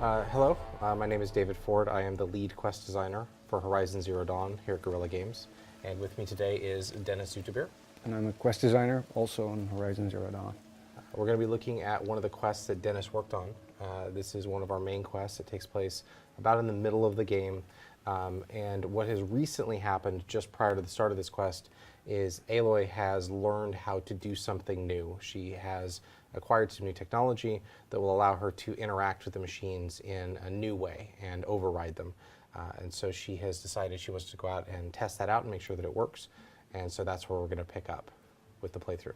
Hello, my name is David Ford. I am the lead quest designer for Horizon Zero Dawn here at Guerrilla Games. And with me today is Dennis Zoetebier. And I'm a quest designer also on Horizon Zero Dawn. We're going to be looking at one of the quests that Dennis worked on. This is one of our main quests. It takes place about in the middle of the game. And what has recently happened just prior to the start of this quest is Aloy has learned how to do something new. She has acquired some new technology that will allow her to interact with the machines in a new way and override them. And so she has decided she wants to go out and test that out and make sure that it works. And so that's where we're going to pick up with the playthrough.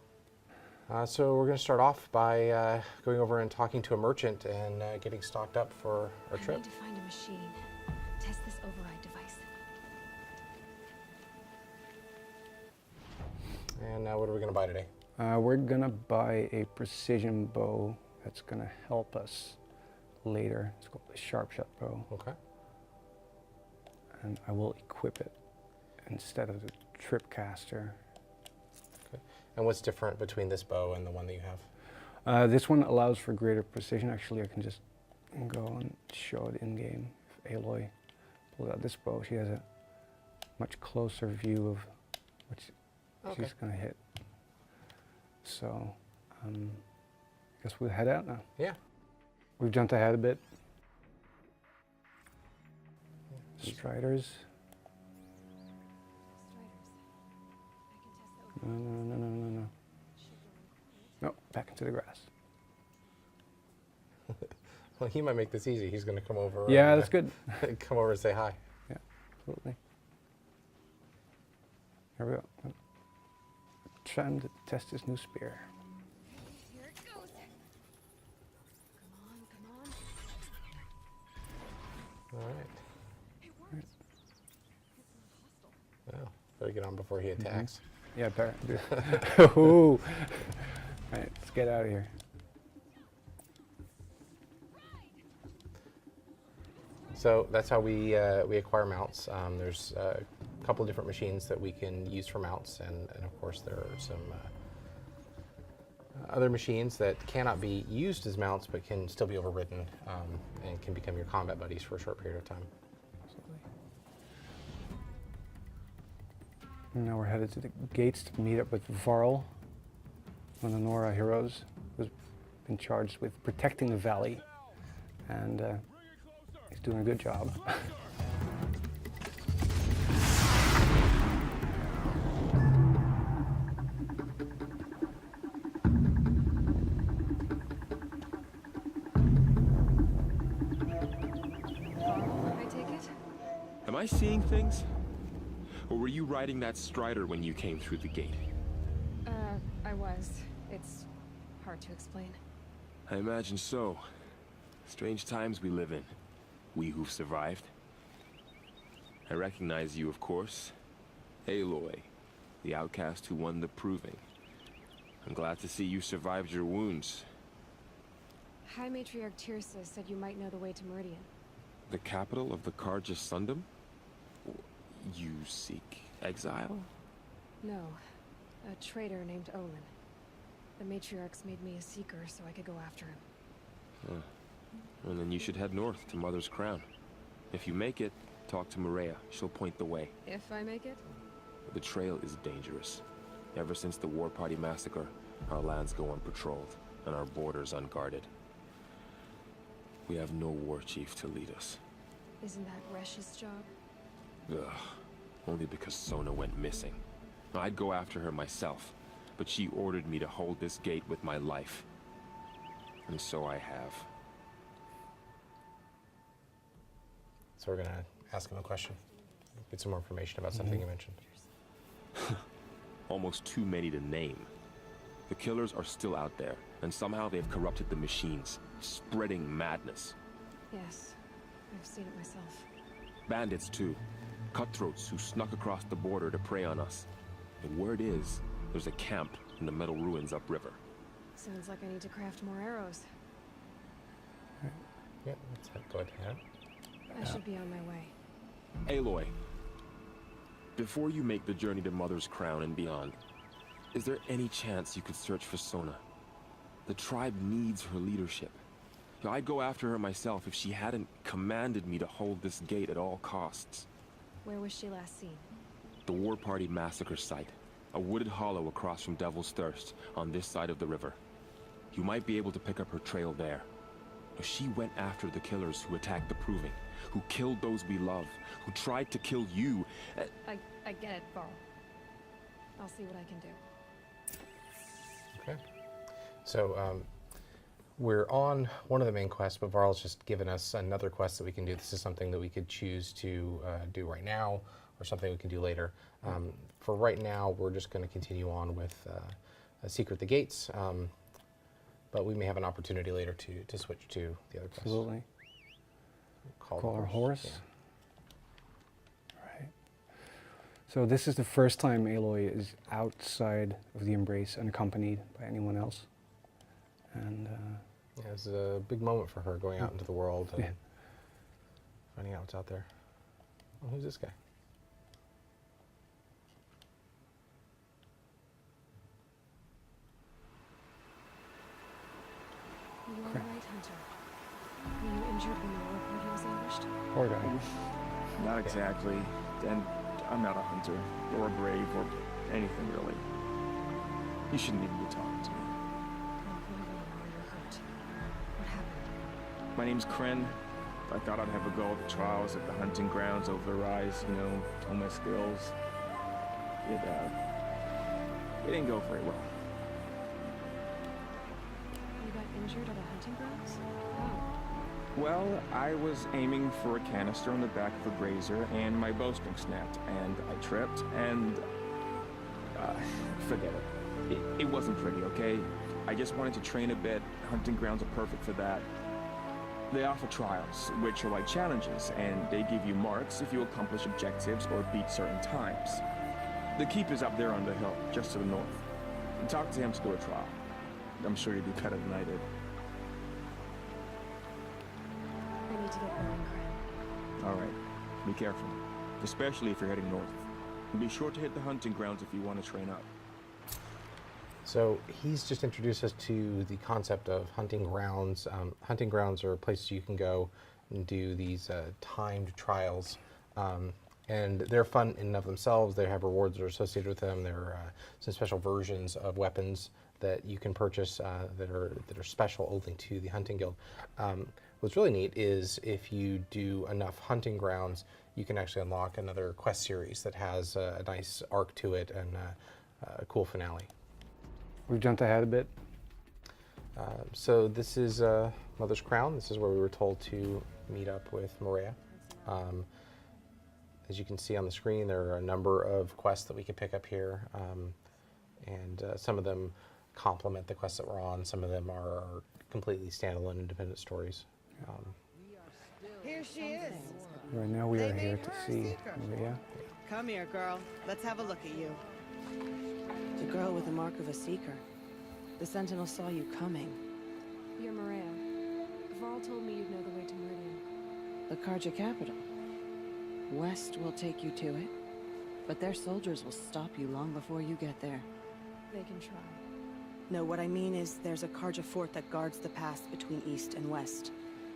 So we're going to start off by going over and talking to a merchant and getting stocked up for our trip. I need to find a machine. Test this override device. And now what are we going to buy today? We're gonna buy a precision bow that's gonna help us later. It's called the Sharpshot bow. Okay. And I will equip it instead of the Tripcaster. Okay. And what's different between this bow and the one that you have? This one allows for greater precision. Actually, I can just go and show it in game. If Aloy pulls out this bow, she has a much closer view of what she's gonna hit. So, I guess we'll head out now. Yeah. We've jumped ahead a bit. Striders. No, no, no, no, no, no. No, back into the grass. Well, he might make this easy. He's going to come over. Yeah, and, that's good. come over and say hi. Yeah, absolutely. Here we go. Trying to test this new spear. Here it goes. Come on, come on. All right. It worked. Well, better get on before he attacks. Yeah, better. Ooh. All right, let's get out of here. So that's how we acquire mounts. There's a couple of different machines that we can use for mounts, and of course there are some other machines that cannot be used as mounts but can still be overridden and can become your combat buddies for a short period of time. Absolutely. And now we're headed to the gates to meet up with Varl, one of the Nora heroes, who's been charged with protecting the valley, and he's doing a good job. I take it? Am I seeing things? Or were you riding that Strider when you came through the gate? I was. It's hard to explain. I imagine so. Strange times we live in. We who've survived. I recognize you, of course. Aloy, the outcast who won the Proving. I'm glad to see you survived your wounds. High Matriarch Tirsa said you might know the way to Meridian. The capital of the Carja Sundom? You seek exile? No. A traitor named Olin. The Matriarchs made me a seeker so I could go after him. And then you should head north to Mother's Crown. If you make it, talk to Maria. She'll point the way. If I make it? The trail is dangerous. Ever since the War Party massacre, our lands go unpatrolled, and our borders unguarded. We have no war chief to lead us. Isn't that Resh's job? Ugh. Only because Sona went missing. I'd go after her myself, but she ordered me to hold this gate with my life. And so I have. So we're going to ask him a question, get some more information about something you mentioned. Almost too many to name. The killers are still out there, and somehow they've corrupted the machines, spreading madness. Yes. I've seen it myself. Bandits, too. Cutthroats who snuck across the border to prey on us. The word is, there's a camp in the metal ruins upriver. Sounds like I need to craft more arrows. Yeah, let's go ahead. I should be on my way. Aloy, before you make the journey to Mother's Crown and beyond, is there any chance you could search for Sona? The tribe needs her leadership. I'd go after her myself if she hadn't commanded me to hold this gate at all costs. Where was she last seen? The War Party massacre site. A wooded hollow across from Devil's Thirst, on this side of the river. You might be able to pick up her trail there. She went after the killers who attacked the Proving, who killed those we love, who tried to kill you. I get it, Varl. I'll see what I can do. Okay. So we're on one of the main quests, but Varl's just given us another quest that we can do. This is something that we could choose to do right now, or something we can do later. For right now, we're just going to continue on with Secret the Gates, but we may have an opportunity later to switch to the other quest. Absolutely. Call Our horse. Yeah. Right. So this is the first time Aloy is outside of the Embrace unaccompanied by anyone else. And Yeah, it's a big moment for her going out into the world and Yeah. finding out what's out there. Oh, who's this guy? You are Correct. right, Hunter. Were you injured when the war party was ambushed? poor guy. Not exactly. And I'm not a hunter, or a brave, or anything really. You shouldn't even be talking to me. I'm going to know you're hurt. What happened? My name's Kren. I thought I'd have a go at the trials at the hunting grounds over the rise, you know, hone my skills. It didn't go very well. You got injured at a hunting grounds? How? Well, I was aiming for a canister on the back of a grazer, and my bowstring snapped, and I tripped, and... forget it. It wasn't pretty, okay? I just wanted to train a bit. Hunting grounds are perfect for that. They offer trials, which are like challenges, and they give you marks if you accomplish objectives or beat certain times. The keep is up there on the hill, just to the north. Talk to him to do a trial. I'm sure you'd do better than I did. I need to get going, Kren. All right. Be careful, especially if you're heading north. And be sure to hit the hunting grounds if you want to train up. So he's just introduced us to the concept of hunting grounds. Hunting grounds are places you can go and do these timed trials. And they're fun in and of themselves. They have rewards that are associated with them. There are some special versions of weapons that you can purchase that are special only to the Hunting Guild. What's really neat is if you do enough hunting grounds, you can actually unlock another quest series that has a nice arc to it and a cool finale. We've jumped ahead a bit. So this is Mother's Crown. This is where we were told to meet up with Maria. As you can see on the screen, there are a number of quests that we can pick up here, and some of them complement the quests that we're on. Some of them are completely standalone, independent stories. Here she is. Right now we They are made here her to a see seeker. Maria. Come here, girl. Let's have a look at you. The girl with the mark of a seeker. The Sentinel saw you coming. You're Maria. Varl told me you'd know the way to Meridian. The Karja capital. West will take you to it, but their soldiers will stop you long before you get there. They can try. No, what I mean is there's a Karja fort that guards the pass between East and West.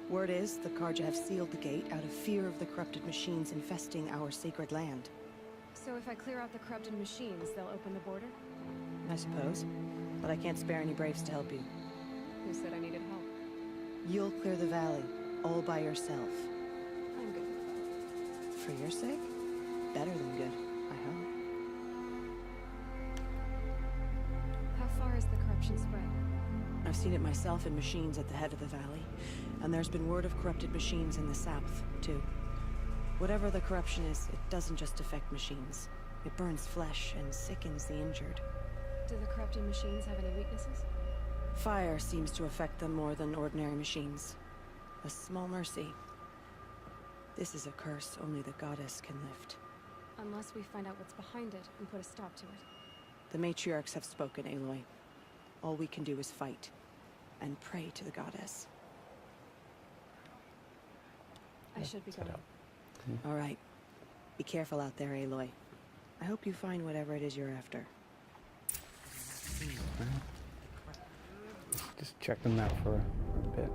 Word is, the Karja have sealed the gate out of fear of the corrupted machines infesting our sacred land. So if I clear out the corrupted machines, they'll open the border? I suppose. But I can't spare any braves to help you. Who said I needed help? You'll clear the valley, all by yourself. I'm good. For your sake? Better than good, I hope. How far is the corruption spread? I've seen it myself in machines at the head of the valley, and there's been word of corrupted machines in the south, too. Whatever the corruption is, it doesn't just affect machines. It burns flesh and sickens the injured. Do the corrupted machines have any weaknesses? Fire seems to affect them more than ordinary machines. A small mercy. This is a curse only the goddess can lift. Unless we find out what's behind it and put a stop to it. The matriarchs have spoken, Aloy. All we can do is fight, and pray to the goddess. I should be set going. up. All right. Be careful out there, Aloy. I hope you find whatever it is you're after. Just check the map for a bit.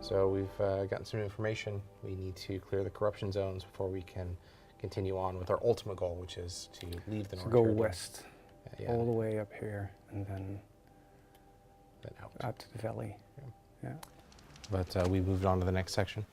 So we've gotten some information. We need to clear the corruption zones before we can continue on with our ultimate goal, which is to leave the So North go Territory. west, Yeah, all the way up here, and then that helped. out to the valley. Yeah. But we moved on to the next section.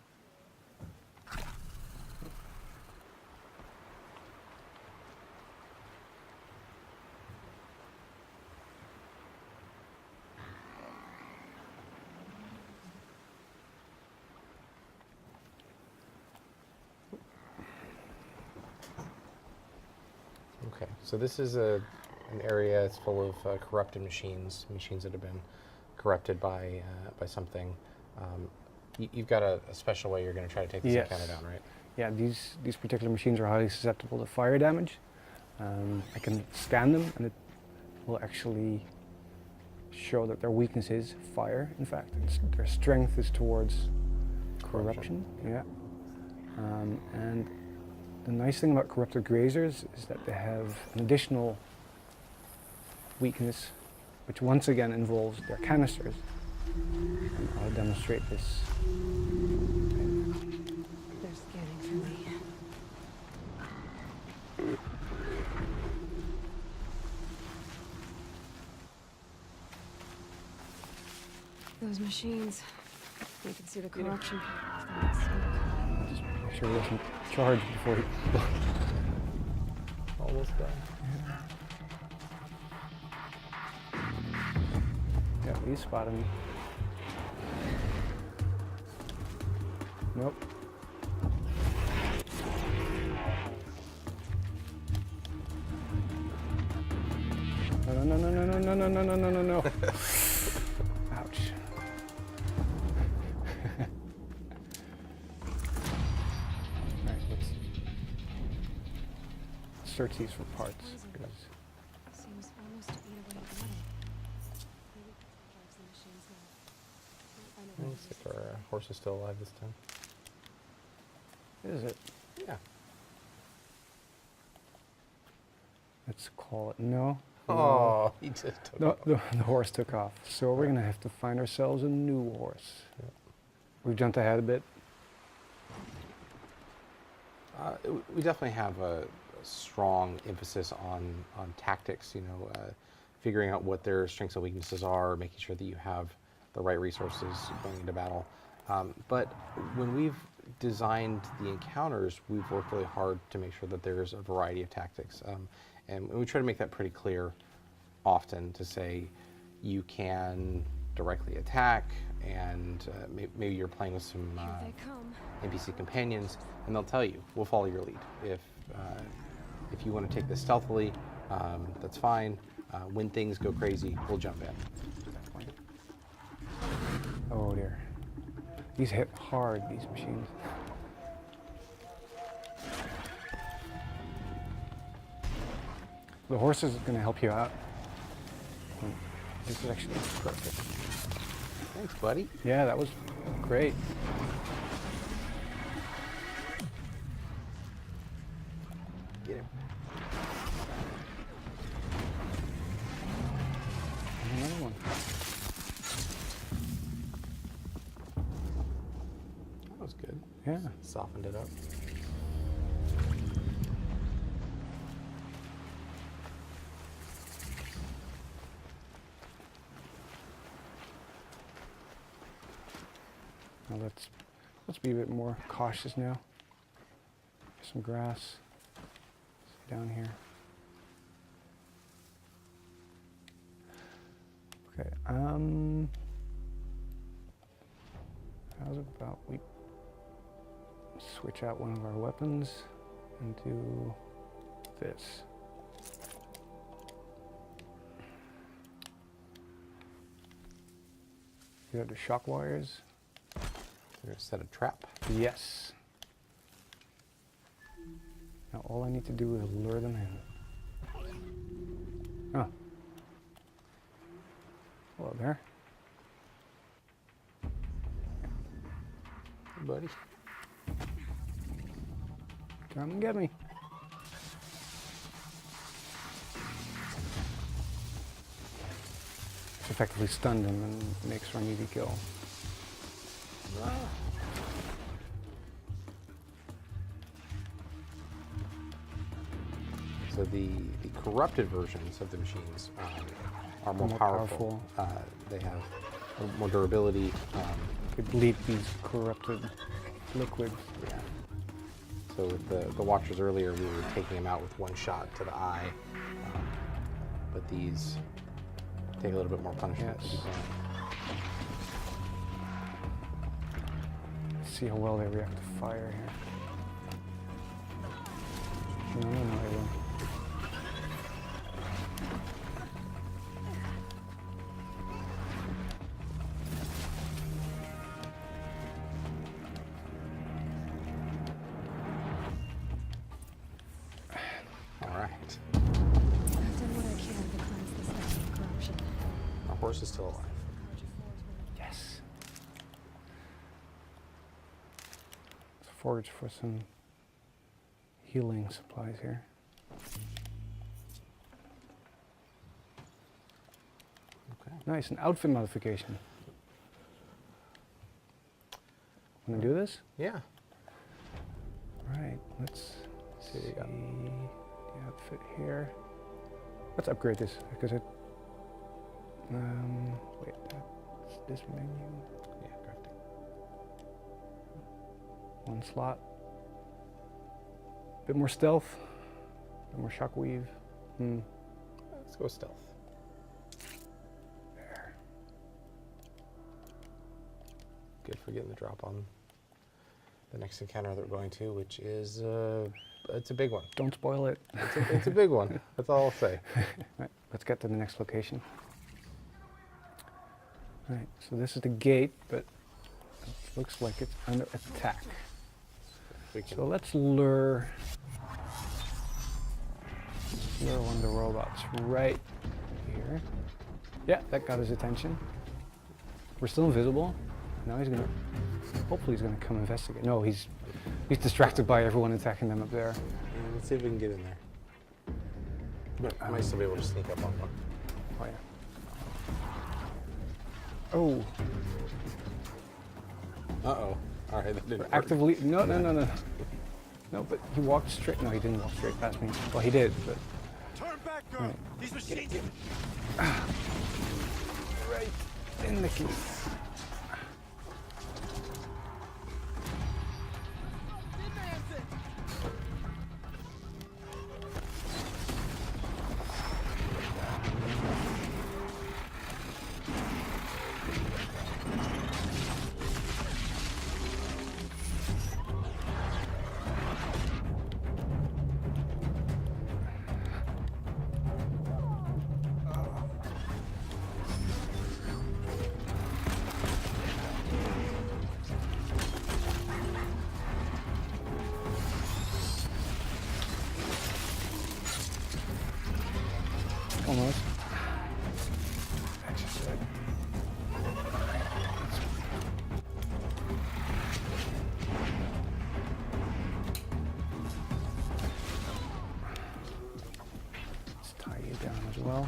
Okay, so this is an area that's full of corrupted machines that have been corrupted by something. You've got a special way you're going to try to take this Yes. encounter down, right? Yeah, these particular machines are highly susceptible to fire damage. I can scan them, and it will actually show that their weakness is fire. In fact, their strength is towards corruption. Yeah. And the nice thing about corrupted grazers is that they have an additional weakness, which once again involves their canisters. And I'll demonstrate this. They're scanning for me. Those machines. You can see the corruption from that smoke. Just make sure he doesn't charge before he. Almost done. Yeah, he's spotted me. Nope. No, no, no, no, no, no, no, no, no, no, no, no. Ouch. Alright, let's search these for parts. because Seems almost to eat away at metal. Maybe that's what drives the machines now. I know Looks like our horse is still alive this time. Is it? Yeah. Let's call it. No. Oh, he just took No, off. the horse took off. So we're going to have to find ourselves a new horse. Yep. We've jumped ahead a bit. We definitely have a strong emphasis on tactics, figuring out what their strengths and weaknesses are, making sure that you have the right resources going into battle. But when we've designed the encounters, we've worked really hard to make sure that there's a variety of tactics. And we try to make that pretty clear often to say you can directly attack, and maybe you're playing with some Here they come. NPC companions, and they'll tell you, we'll follow your lead. If you want to take this stealthily, that's fine. When things go crazy, we'll jump in. Oh dear. These hit hard, these machines. The horse is going to help you out. This is actually perfect. Thanks, buddy. Yeah, that was great. Get him. And another one. That was good. Yeah. Softened it up. Now let's be a bit more cautious now. Some grass down here. Okay. How's about we switch out one of our weapons and do this. You have the shock wires. We're gonna set a trap. Yes. Now all I need to do is lure them in. Oh. Hello there. Hey, buddy. Come and get me. It's effectively stunned him and makes for an easy kill. So the corrupted versions of the machines are more More powerful. They have more durability. Could leak these corrupted liquids. Yeah. So with the Watchers earlier, we were taking them out with one shot to the eye. But these take a little bit more punishment. Yes. See how well they react to fire here. No, they won't. All right. I've done what I can to cleanse this house of corruption. Our horse is still alive. Yes. Let's forage for some healing supplies here. Okay. Nice, an outfit modification. Want to do this? Yeah. Right, let's See what see you got. the outfit here. Let's upgrade this because it. Wait, that's this menu. Yeah, crafting. One slot. Bit more stealth. Bit more shockweave. Let's go stealth. There. Good for getting the drop on the next encounter that we're going to, which is it's a big one. Don't spoil it. It's a big one. That's all I'll say. Right, let's get to the next location. Right, so this is the gate, but it looks like it's under attack. We can. So let's lure one of the robots right here. Yeah, that got his attention. We're still invisible. Now he's gonna, hopefully he's gonna come investigate. No, he's distracted by everyone attacking them up there. Let's see if we can get in there. But I might still be able to sneak up on one. Oh yeah. Oh, Uh-oh. All right, that didn't work. actively, no, no, but he walked straight, no, he didn't walk straight past me. Well, he did, but. Turn back, girl. Right. These machines. Right in the keys. Almost. That's just it. Let's tie you down as well.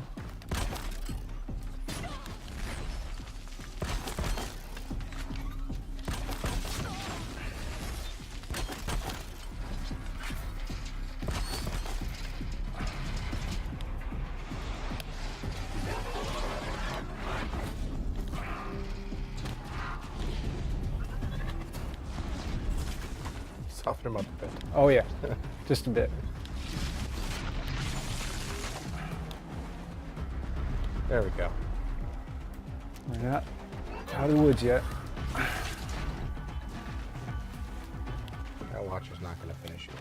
Soften him up a bit. Oh yeah, just a bit. There we go. We're not out of the woods yet. That Watcher's not going to finish you.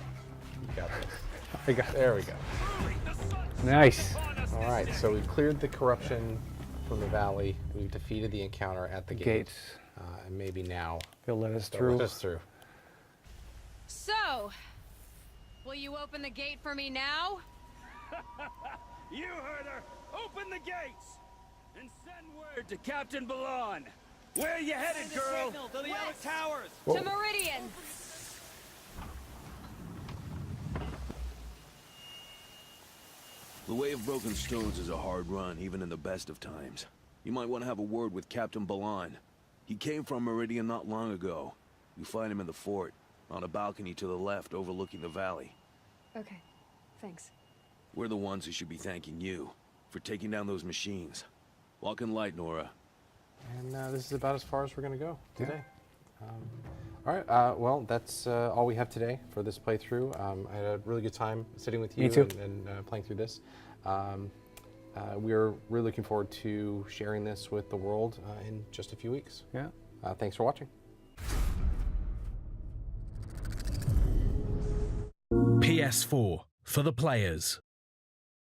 You got this. I got it. There we go. Nice. All right, so we've cleared the corruption from the valley. We've defeated the encounter at the gate. Gates. And maybe now He'll let us they'll through. let us through. So, will you open the gate for me now? You heard her. Open the gates and send word to Captain Balan. Where are you headed, girl? To the outer towers. To Meridian! The Way of Broken Stones is a hard run, even in the best of times. You might want to have a word with Captain Balan. He came from Meridian not long ago. You find him in the fort, on a balcony to the left overlooking the valley. Okay, thanks. We're the ones who should be thanking you for taking down those machines. Walk in light, Nora. And this is about as far as we're going to go Yeah. today. All right, well, that's all we have today for this playthrough. I had a really good time sitting with you Me too. and playing through this. We're really looking forward to sharing this with the world in just a few weeks. Yeah. Thanks for watching. PS4 for the players.